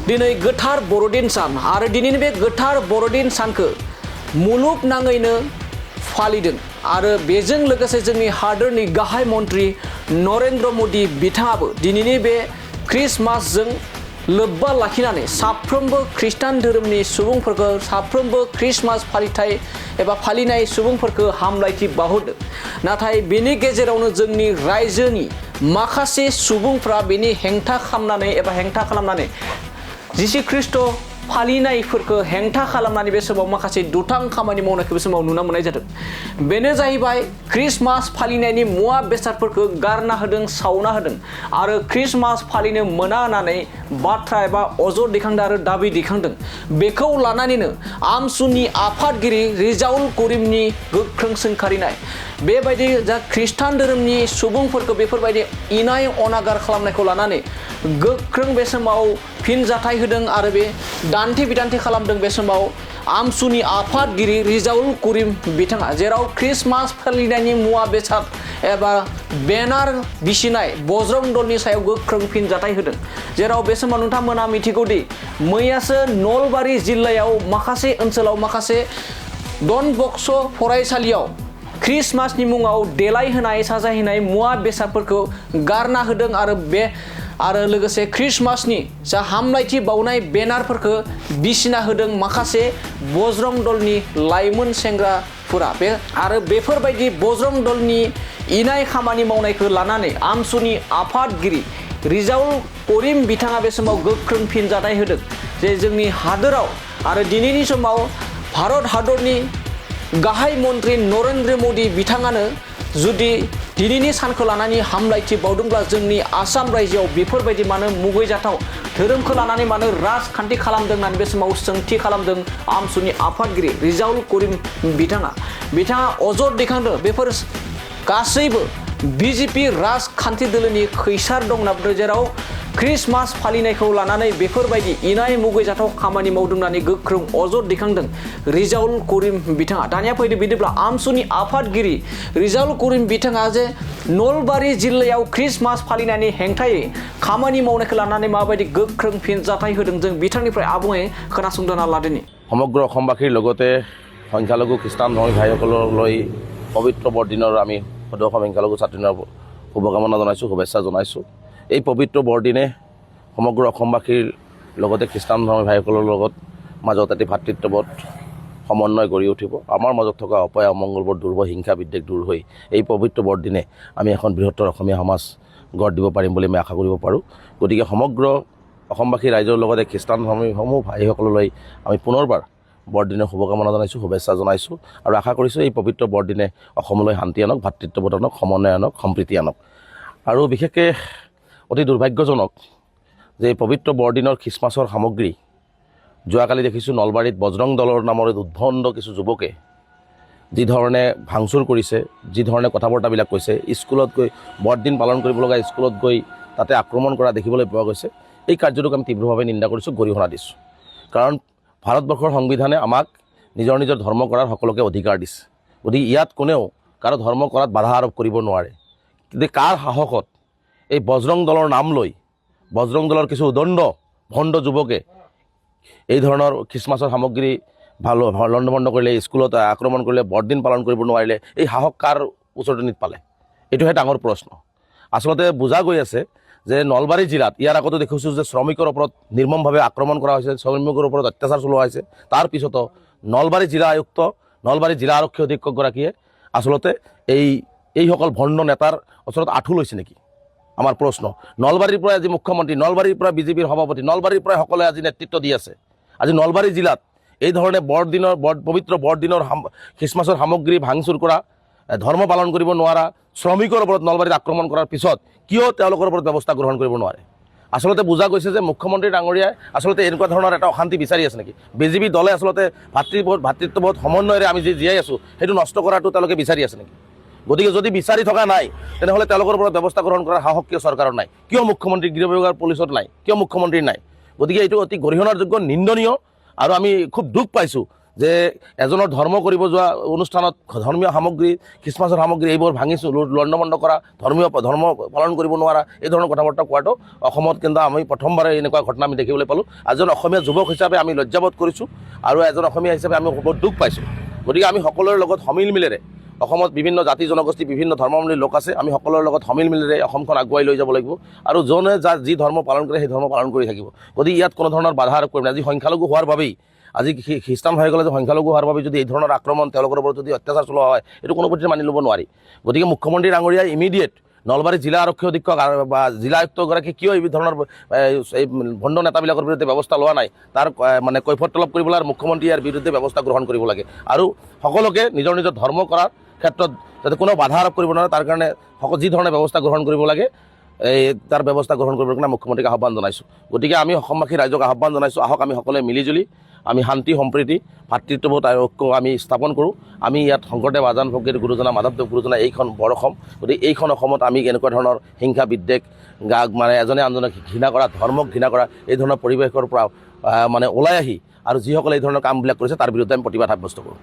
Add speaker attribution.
Speaker 1: दिनै गोथार बर'दिन सान आरो दिनैनि बे गोथार बर'दिन सानखौ मुलुगनाङैनो फालिदों आरो बेजों लोगोसे जोंनि हादोरनि गाहाय मन्त्रि नरेन्द्र मदि बिथाङाबो दिनैनि बे क्रिसमासजों लोब्बा लाखिनानै साफ्रोमबो खृष्टान धोरोमनि सुबुंफोरखौ साफ्रोमबो क्रिसमास फालिथाय एबा फालिनाय सुबुंफोरखौ हामलायथि बावहरदों। नाथाय बेनि गेजेरावनो जोंनि रायजोनि माखासे सुबुंफ्रा बेनि हेंथा खालामनानै जिसु ख्रिस्ट' फालिनायफोरखौ हेंथा खालामनानै बे समाव माखासे दुथां खामानि मावनायखौ बे समाव नुनो मोननाय जादों। बेनो जाहैबाय क्रिसमास फालिनायनि मुवा बेसादफोरखौ गारना होदों, सावना होदों आरो क्रिसमास फालिनो मोना होननानै बाथ्रा एबा अजद दैखांदों आरो दाबि दैखांदों। बेखौ लानानैनो आमसुनि आफादगिरि रिजाउल करिमनि गोख्रों सोंखारिनाय बेबायदि जा खृष्टान धोरोमनि सुबुंफोरखौ बेफोरबायदि इनाय अनागार खालामनायखौ लानानै गोख्रों बे समाव फिनजाथाय होदों आरो बे दान्थे बिदान्थे खालामदों। बे समाव आमसुनि आफादगिरि रिजाउल करिम बिथाङा जेराव क्रिसमास फालिनायनि मुवा बेसाद एबा बेनार बिसिनाय बजरं दलनि सायाव गोख्रों फिनजाथाय होदों। जेराव बे समाव नोंथांमोना मिथिगौदि मैयासो नलबारि जिल्लायाव माखासे ओनसोलाव माखासे डन बक्सो फरायसालियाव क्रिसमासनि मुङाव देलायहोनाय साजायहोनाय मुवा बेसादफोरखौ गारना होदों आरो लोगोसे क्रिसमासनि जा हामलायथि बावनाय बेनारफोरखौ बिसिना होदों माखासे बजरं दलनि लाइमोन सेंग्राफोरा। बेफोरबायदि बजरं दलनि इनाय खामानि मावनायखौ लानानै आमसुनि आफादगिरि रिजाउल करिम बिथाङा बे समाव गोख्रों फिनजाथाय होदों जे जोंनि हादोराव आरो दिनैनि समाव भारत हादरनि गाहाय मन्त्रि नरेन्द्र मदि बिथाङानो जुदि दिनैनि सानखौ लानानै हामलायथि बावदोंब्ला जोंनि आसाम रायजोआव बेफोरबायदि मानो मुगैजाथाव धोरोमखौ लानानै मानो राजखान्थि खालामदों होननानै बे समाव सोंथि खालामदों आमसुनि आफादगिरि रिजाउल करिम बिथाङा अजद दैखांदों बेफोर गासैबो बिजेपि राजखान्थि दोलोनि खैसार दं होनना बुंदों। जेराव क्रिसमास फालिनायखौ लानानै बेफोरबायदि इनाय मुगैजाथाव खामानि मावदों होननानै गोख्रों अजद दैखांदों रिजाउल करिम बिथाङा। दानिया फैदो बिदिब्ला आमसुनि आफादगिरि रिजाउल करिम बिथाङा जे नलबारि जिल्लायाव क्रिसमास फालिनायनि हेंथायै खामानि मावनायखौ लानानै माबायदि गोख्रों फिनजाथाय होदों जों बिथांनिफ्राय आबुङै खोनासंदोना लादोनि।
Speaker 2: সমগ্ৰ অসমবাসীৰ লগতে সংখ্যালঘু খ্ৰীষ্টান ধৰ্মী ভাইসকললৈ পবিত্ৰ বৰদিনৰ আমি সদৌ অসম সংখ্যালঘু ছাত্ৰীৰ শুভকামনা জনাইছোঁ, শুভেচ্ছা জনাইছোঁ। এই পবিত্ৰ বৰদিনে সমগ্ৰ অসমবাসীৰ লগতে খ্ৰীষ্টান ধৰ্মী ভাইসকলৰ লগত মাজত এটি ভাতৃত্ববোধ সমন্বয় গঢ়ি উঠিব। আমাৰ মাজত থকা অপায় অমংগলবোৰ দূৰ হৈ হিংসা বিদ্বেষ দূৰ হৈ এই পবিত্ৰ বৰদিনে আমি এখন বৃহত্তৰ অসমীয়া সমাজ গঢ় দিব পাৰিম বুলি আমি আশা কৰিব পাৰোঁ। গতিকে সমগ্ৰ অসমবাসী ৰাইজৰ লগতে খ্ৰীষ্টান ধৰ্মীসমূহ ভাইসকললৈ আমি পুনৰবাৰ বৰদিনৰ শুভকামনা জনাইছোঁ, শুভেচ্ছা জনাইছোঁ আৰু আশা কৰিছোঁ এই পবিত্ৰ বৰদিনে অসমলৈ শান্তি আনক, ভাতৃত্ববোধ আনক, সমন্বয় আনক, সম্প্ৰীতি আনক। আৰু বিশেষকৈ অতি দুৰ্ভাগ্যজনক যে এই পবিত্ৰ বৰদিনৰ খ্ৰীষ্টমাছৰ সামগ্ৰী যোৱাকালি দেখিছোঁ নলবাৰীত বজৰং দলৰ নামৰ উদ্ভণ্ড কিছু যুৱকে যি ধৰণে ভাংচুৰ কৰিছে, যি ধৰণে কথা বতৰাবিলাক কৈছে, স্কুলত গৈ বৰদিন পালন কৰিব লগা স্কুলত গৈ তাতে আক্ৰমণ কৰা দেখিবলৈ পোৱা গৈছে। এই কাৰ্যটোক আমি তীব্ৰভাৱে নিন্দা কৰিছোঁ, গৰিহণা দিছোঁ। কাৰণ ভাৰতবৰ্ষৰ সংবিধানে আমাক নিজৰ নিজৰ ধৰ্ম কৰাৰ সকলোকে অধিকাৰ দিছে। গতিকে ইয়াত কোনেও কাৰো ধৰ্ম কৰাত বাধা আৰোপ কৰিব নোৱাৰে। কিন্তু কাৰ সাহসত এই বজৰং দলৰ নাম লৈ বজৰং দলৰ কিছু উদণ্ড ভণ্ড যুৱকে এই ধৰণৰ খ্ৰীষ্টমাছৰ সামগ্ৰী লণ্ডভণ্ড কৰিলে, স্কুলত আক্ৰমণ কৰিলে, বৰদিন পালন কৰিব নোৱাৰিলে, এই সাহস কাৰ উচতনিত পালে? এইটোহে ডাঙৰ প্ৰশ্ন। আচলতে বুজা গৈ আছে যে নলবাৰী জিলাত ইয়াৰ আগতো দেখিছোঁ যে শ্ৰমিকৰ ওপৰত নিৰ্মমভাৱে আক্ৰমণ কৰা হৈছে, শ্ৰমিকৰ ওপৰত অত্যাচাৰ চলোৱা হৈছে। তাৰপিছতো নলবাৰী জিলা আয়ুক্ত, নলবাৰী জিলা আৰক্ষী অধীক্ষকগৰাকীয়ে আচলতে এইসকল ভণ্ড নেতাৰ ওচৰত আঁঠু লৈছে নেকি? আমাৰ প্ৰশ্ন। নলবাৰীৰ পৰা আজি মুখ্যমন্ত্ৰী, নলবাৰীৰ পৰা বিজেপিৰ সভাপতি, নলবাৰীৰ পৰা সকলোৱে আজি নেতৃত্ব দি আছে। আজি নলবাৰী জিলাত এই ধৰণে পবিত্ৰ বৰদিনৰ খ্ৰীষ্টমাছৰ সামগ্ৰী ভাঙচুৰ কৰা, ধৰ্ম পালন কৰিব নোৱাৰা শ্ৰমিকৰ ওপৰত নলবাৰীত আক্ৰমণ কৰাৰ পিছত কিয় তেওঁলোকৰ ওপৰত ব্যৱস্থা গ্ৰহণ কৰিব নোৱাৰে? আচলতে বুজা গৈছে যে মুখ্যমন্ত্ৰী ডাঙৰীয়াই আচলতে এনেকুৱা ধৰণৰ এটা অশান্তি বিচাৰি আছে নেকি? বিজেপি দলে আচলতে ভাতৃত্ববোধ সমন্বয়েৰে আমি যি জীয়াই আছোঁ সেইটো নষ্ট কৰাটো তেওঁলোকে বিচাৰি আছে নেকি? গতিকে যদি বিচাৰি থকা নাই তেনেহ'লে তেওঁলোকৰ ওপৰত ব্যৱস্থা গ্ৰহণ কৰাৰ সাহস কিয় চৰকাৰৰ নাই? কিয় মুখ্যমন্ত্ৰী, গৃহ বিভাগৰ পুলিচত নাই? কিয় মুখ্যমন্ত্ৰীৰ নাই? গতিকে এইটো অতি গৰিহণাৰ যোগ্য, নিন্দনীয় আৰু আমি খুব দুখ পাইছোঁ যে এজনৰ ধৰ্ম কৰিব যোৱা অনুষ্ঠানত ধৰ্মীয় সামগ্ৰী খ্ৰীষ্টমাছৰ সামগ্ৰী এইবোৰ ভাঙিছোঁ লণ্ডভণ্ড কৰা ধৰ্ম পালন কৰিব নোৱাৰা এই ধৰণৰ কথা বাৰ্তা কোৱাটো অসমত কিন্তু আমি প্ৰথমবাৰে এনেকুৱা ঘটনা আমি দেখিবলৈ পালোঁ। এজন অসমীয়া যুৱক হিচাপে আমি লজ্জাবোধ কৰিছোঁ আৰু এজন অসমীয়া হিচাপে আমি বহুত দুখ পাইছোঁ। গতিকে আমি সকলোৰে লগত সমিল মিলেৰে অসমত বিভিন্ন জাতি জনগোষ্ঠী বিভিন্ন ধৰ্মাৱলম্বী লোক আছে, আমি সকলোৰে লগত সমিল মিলেৰে অসমখন আগুৱাই লৈ যাব লাগিব আৰু যোনে যি ধৰ্ম পালন কৰে সেই ধৰ্ম পালন কৰি থাকিব। গতিকে ইয়াত কোনো ধৰণৰ বাধা আৰোপ কৰিম। আজি সংখ্যালঘু হোৱাৰ বাবেই আজি খ্ৰীষ্টান হৈ গ'লে যে সংখ্যালঘু হোৱাৰ বাবে যদি এই ধৰণৰ আক্ৰমণ তেওঁলোকৰ ওপৰত যদি অত্যাচাৰ চলোৱা হয় এইটো কোনো পধ্যে মানি ল'ব নোৱাৰি। গতিকে মুখ্যমন্ত্ৰী ডাঙৰীয়াই ইমিডিয়েট নলবাৰী জিলা আৰক্ষী অধীক্ষক বা জিলা আয়ুক্তগৰাকী কিয় এই ধৰণৰ এই ভণ্ড নেতাবিলাকৰ বিৰুদ্ধে ব্যৱস্থা লোৱা নাই তাৰ মানে কৈফত তলব কৰিবলৈ আৰু মুখ্যমন্ত্ৰীয়ে ইয়াৰ বিৰুদ্ধে ব্যৱস্থা গ্ৰহণ কৰিব লাগে আৰু সকলোকে নিজৰ নিজৰ ধৰ্ম কৰাৰ ক্ষেত্ৰত যাতে কোনো বাধা আৰোপ কৰিব নোৱাৰে তাৰ কাৰণে যি ধৰণে ব্যৱস্থা গ্ৰহণ কৰিব লাগে তাৰ ব্যৱস্থা গ্ৰহণ কৰিবৰ কাৰণে মুখ্যমন্ত্ৰীক আহ্বান জনাইছোঁ। গতিকে আমি অসমবাসী ৰাইজক আহ্বান জনাইছোঁ, আহক আমি সকলোৱে মিলিজুলি আমি শান্তি সম্প্ৰীতি ভাতৃত্ববোধ আৰু ঐক্য আমি স্থাপন কৰোঁ। আমি ইয়াত শংকৰদেৱ আজান ফকীৰ গুৰুজনা মাধৱদেৱ গুৰুজনা এইখন বৰ অসম। গতিকে এইখন অসমত আমি এনেকুৱা ধৰণৰ হিংসা বিদ্বেষ মানে এজনে আনজনক ঘৃণা কৰা ধৰ্মক ঘৃণা কৰা এই ধৰণৰ পৰিৱেশৰ পৰা মানে ওলাই আহি আৰু যিসকলে এই ধৰণৰ কামবিলাক কৰিছে তাৰ বিৰুদ্ধে আমি প্ৰতিবাদ সাব্যস্ত কৰোঁ।